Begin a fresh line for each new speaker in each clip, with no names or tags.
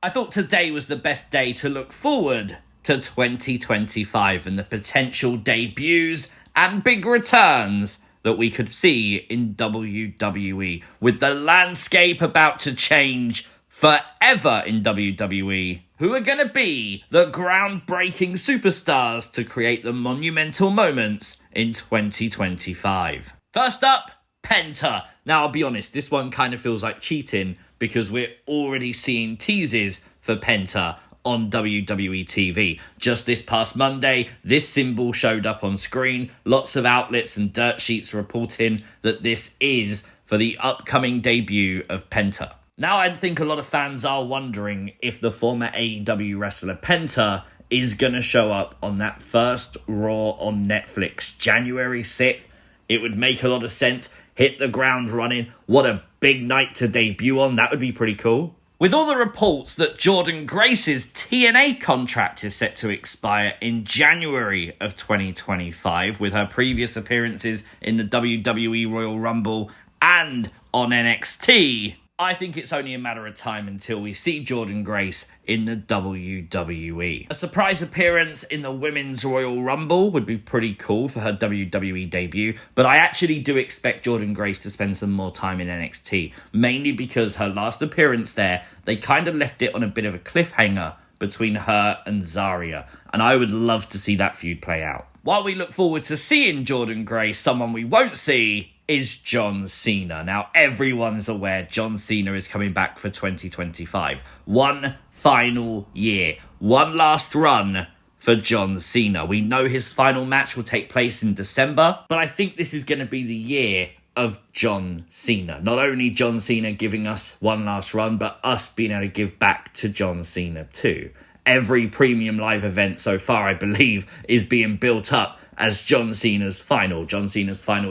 I thought today was the best day to look forward to 2025 and the potential debuts and big returns that we could see in WWE, with the landscape about to change forever in WWE. Who are going to be the groundbreaking superstars to create the monumental moments in 2025? First up, Penta. Now, I'll be honest, this one kind of feels like cheating because we're already seeing teases for Penta on WWE TV. Just this past Monday, this symbol showed up on screen. Lots of outlets and dirt sheets reporting that this is for the upcoming debut of Penta. Now, I think a lot of fans are wondering if the former AEW wrestler Penta is going to show up on that first Raw on Netflix, January 6th. It would make a lot of sense. Hit the ground running. What a big night to debut on. That would be pretty cool. With all the reports that Jordynne Grace's TNA contract is set to expire in January of 2025, with her previous appearances in the WWE Royal Rumble and on NXT, I think it's only a matter of time until we see Jordynne Grace in the WWE. A surprise appearance in the Women's Royal Rumble would be pretty cool for her WWE debut, but I actually do expect Jordynne Grace to spend some more time in NXT, mainly because her last appearance there, they kind of left it on a bit of a cliffhanger between her and Zarya, and I would love to see that feud play out. While we look forward to seeing Jordynne Grace, someone we won't see is John Cena. Now, everyone's aware John Cena is coming back for 2025. One final year. One last run for John Cena. We know his final match will take place in December, but I think this is going to be the year of John Cena. Not only John Cena giving us one last run, but us being able to give back to John Cena too. Every premium live event so far, I believe, is being built up as John Cena's final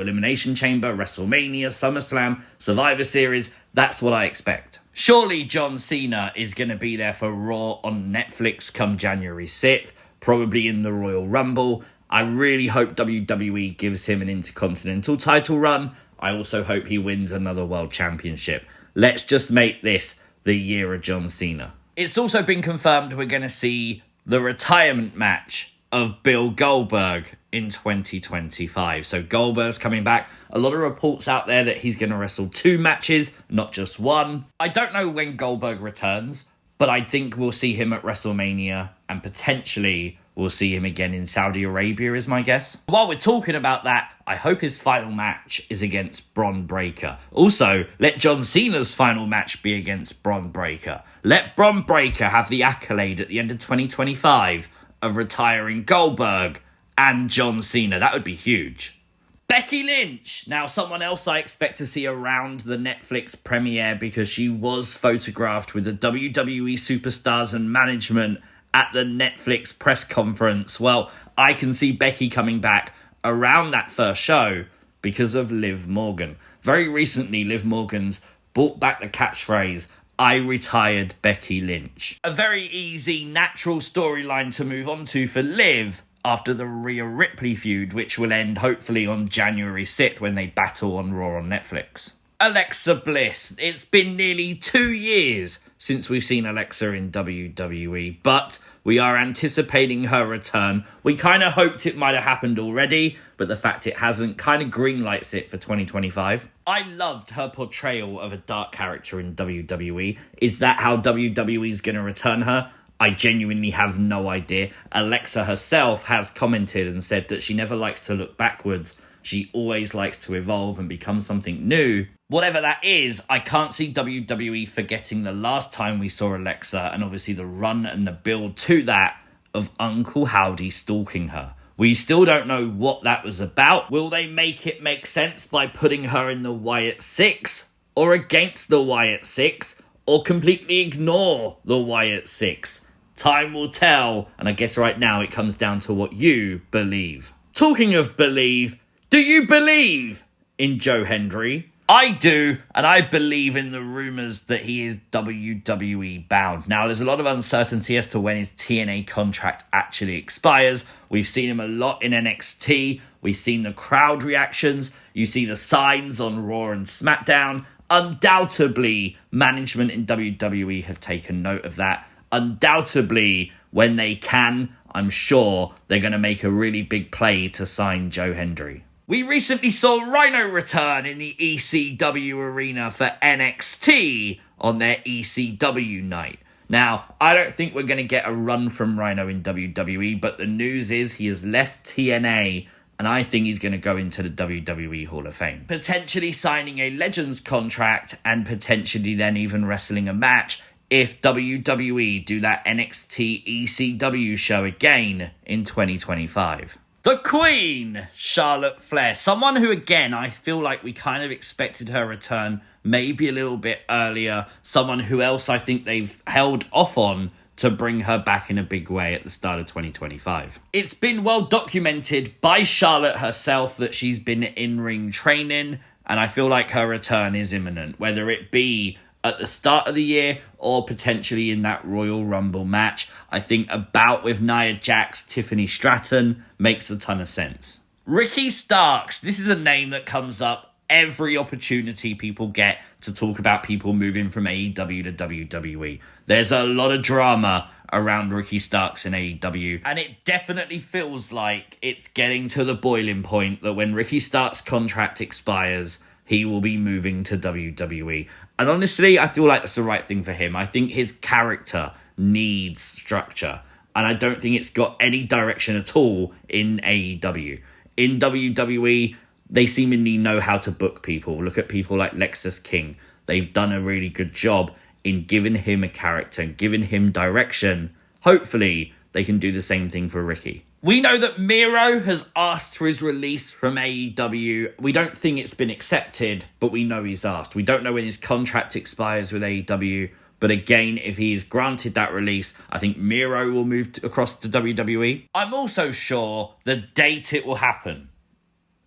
Elimination Chamber, WrestleMania, SummerSlam, Survivor Series. That's what I expect. Surely John Cena is going to be there for Raw on Netflix come January 6th, probably in the Royal Rumble. I really hope WWE gives him an Intercontinental title run. I also hope he wins another World Championship. Let's just make this the year of John Cena. It's also been confirmed we're going to see the retirement match of Bill Goldberg in 2025. So Goldberg's coming back. A lot of reports out there that he's going to wrestle 2 matches, not just one. I don't know when Goldberg returns, but I think we'll see him at WrestleMania, and potentially we'll see him again in Saudi Arabia is my guess. While we're talking about that, I hope his final match is against Bron Breakker. Also, let John Cena's final match be against Bron Breakker. Let Bron Breakker have the accolade at the end of 2025 of retiring Goldberg and John Cena. That would be huge. Becky Lynch. Now, someone else I expect to see around the Netflix premiere because she was photographed with the WWE superstars and management at the Netflix press conference. Well, I can see Becky coming back around that first show because of Liv Morgan. Very recently, Liv Morgan's brought back the catchphrase, "I retired Becky Lynch." A very easy, natural storyline to move on to for Liv after the Rhea Ripley feud, which will end hopefully on January 6th when they battle on Raw on Netflix. Alexa Bliss. It's been nearly 2 years since we've seen Alexa in WWE, but we are anticipating her return. We kind of hoped it might have happened already, but the fact it hasn't kind of greenlights it for 2025. I loved her portrayal of a dark character in WWE. Is that how WWE is going to return her? I genuinely have no idea. Alexa herself has commented and said that she never likes to look backwards. She always likes to evolve and become something new. Whatever that is, I can't see WWE forgetting the last time we saw Alexa, and obviously the run and the build to that of Uncle Howdy stalking her. We still don't know what that was about. Will they make it make sense by putting her in the Wyatt Six, or against the Wyatt Six, or completely ignore the Wyatt Six? Time will tell, and I guess right now it comes down to what you believe. Talking of believe, do you believe in Joe Hendry? I do, and I believe in the rumours that he is WWE bound. Now, there's a lot of uncertainty as to when his TNA contract actually expires. We've seen him a lot in NXT. We've seen the crowd reactions. You see the signs on Raw and SmackDown. Undoubtedly, management in WWE have taken note of that. Undoubtedly, when they can, I'm sure they're going to make a really big play to sign Joe Hendry. We recently saw Rhino return in the ECW arena for NXT on their ECW night. Now, I don't think we're going to get a run from Rhino in WWE, but the news is he has left TNA, and I think he's going to go into the WWE Hall of Fame. Potentially signing a Legends contract and potentially then even wrestling a match if WWE do that NXT ECW show again in 2025. The Queen, Charlotte Flair. Someone who, again, I feel like we kind of expected her return maybe a little bit earlier. Someone who else I think they've held off on to bring her back in a big way at the start of 2025. It's been well documented by Charlotte herself that she's been in-ring training, and I feel like her return is imminent, whether it be at the start of the year or potentially in that Royal Rumble match. I think a bout with Nia Jax, Tiffany Stratton makes a ton of sense. Ricky Starks, this is a name that comes up every opportunity people get to talk about people moving from AEW to WWE. There's a lot of drama around Ricky Starks in AEW, and it definitely feels like it's getting to the boiling point that when Ricky Starks' contract expires, he will be moving to WWE. And honestly, I feel like that's the right thing for him. I think his character needs structure, and I don't think it's got any direction at all in AEW. In WWE, they seemingly know how to book people. Look at people like Lexus King. They've done a really good job in giving him a character, giving him direction. Hopefully, they can do the same thing for Ricky. We know that Miro has asked for his release from AEW. We don't think it's been accepted, but we know he's asked. We don't know when his contract expires with AEW, but again, if he is granted that release, I think Miro will move across to WWE. I'm also sure the date it will happen.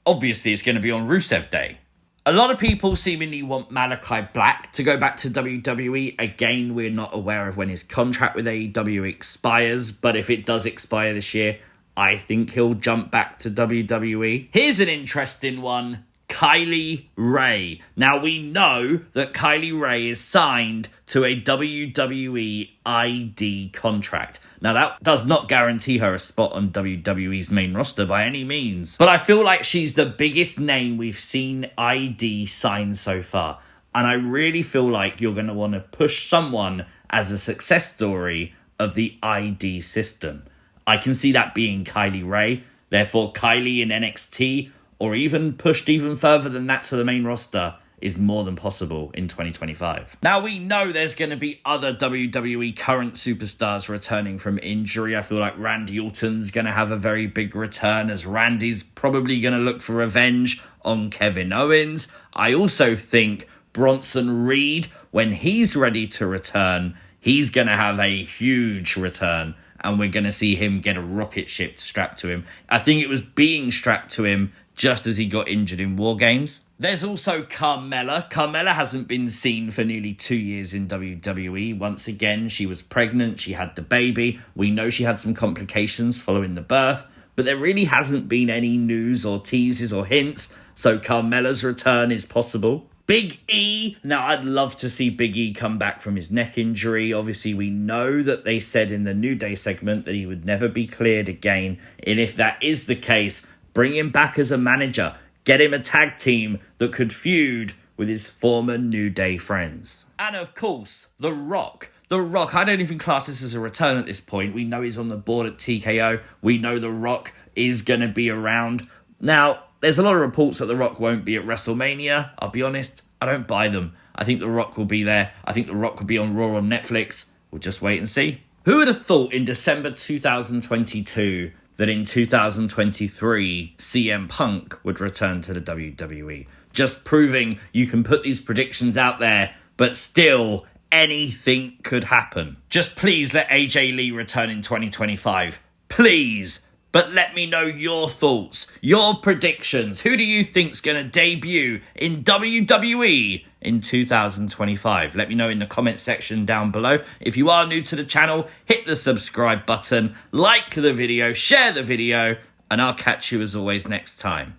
Obviously, it's going to be on Rusev Day. A lot of people seemingly want Malachi Black to go back to WWE. Again, we're not aware of when his contract with AEW expires, but if it does expire this year, I think he'll jump back to WWE. Here's an interesting one. Kylie Ray. Now, we know that Kylie Ray is signed to a WWE ID contract. Now, that does not guarantee her a spot on WWE's main roster by any means. But I feel like she's the biggest name we've seen ID sign so far. And I really feel like you're going to want to push someone as a success story of the ID system. I can see that being Kylie Ray, therefore Kylie in NXT, or even pushed even further than that to the main roster is more than possible in 2025. Now, we know there's going to be other WWE current superstars returning from injury. I feel like Randy Orton's going to have a very big return, as Randy's probably going to look for revenge on Kevin Owens. I also think Bronson Reed, when he's ready to return, he's going to have a huge return, and we're going to see him get a rocket ship strapped to him. I think it was being strapped to him just as he got injured in War Games. There's also Carmella. Carmella hasn't been seen for nearly 2 years in WWE. Once again, she was pregnant. She had the baby. We know she had some complications following the birth, but there really hasn't been any news or teases or hints, so Carmella's return is possible. Big E. Now, I'd love to see Big E come back from his neck injury. Obviously, we know that they said in the New Day segment that he would never be cleared again. And if that is the case, bring him back as a manager. Get him a tag team that could feud with his former New Day friends. And of course, The Rock. The Rock, I don't even class this as a return at this point. We know he's on the board at TKO. We know The Rock is going to be around. Now, there's a lot of reports that The Rock won't be at WrestleMania. I'll be honest, I don't buy them. I think The Rock will be there. I think The Rock will be on Raw on Netflix. We'll just wait and see. Who would have thought in December 2022 that in 2023, CM Punk would return to the WWE? Just proving you can put these predictions out there, but still anything could happen. Just please let AJ Lee return in 2025. Please. But let me know your thoughts, your predictions. Who do you think's going to debut in WWE in 2025? Let me know in the comments section down below. If you are new to the channel, hit the subscribe button, like the video, share the video, and I'll catch you as always next time.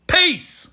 Peace!